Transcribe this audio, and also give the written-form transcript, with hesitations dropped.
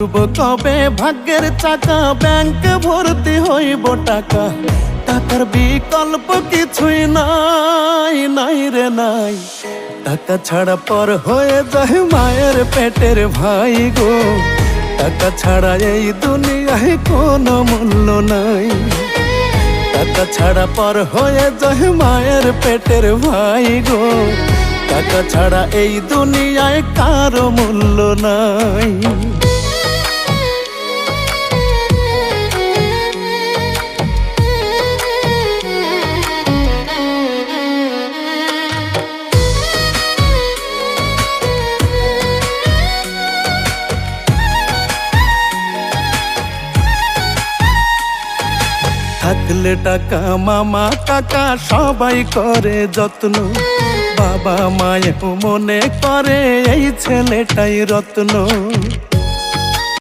কবে ভাগ্যের চাকা ব্যাংক ভর্তি হইব টাকা, টাকার বিকল্প কিছুই নাই, নাই রে নাই। টাকা ছাড়া পর হয়ে যায় মায়ের পেটের ভাই গো, টাকা ছাড়া এই দুনিয়ায় কোনো মূল্য নাই। টাকা ছাড়া পর হয়ে যায় মায়ের পেটের ভাই গো, টাকা ছাড়া এই দুনিয়ায় কারো মূল্য নাই। থাকলে টাকা মামা কাকা সবাই করে যত্ন, বাবা মায়েও মনে করে এই ছেলেটাই রত্ন।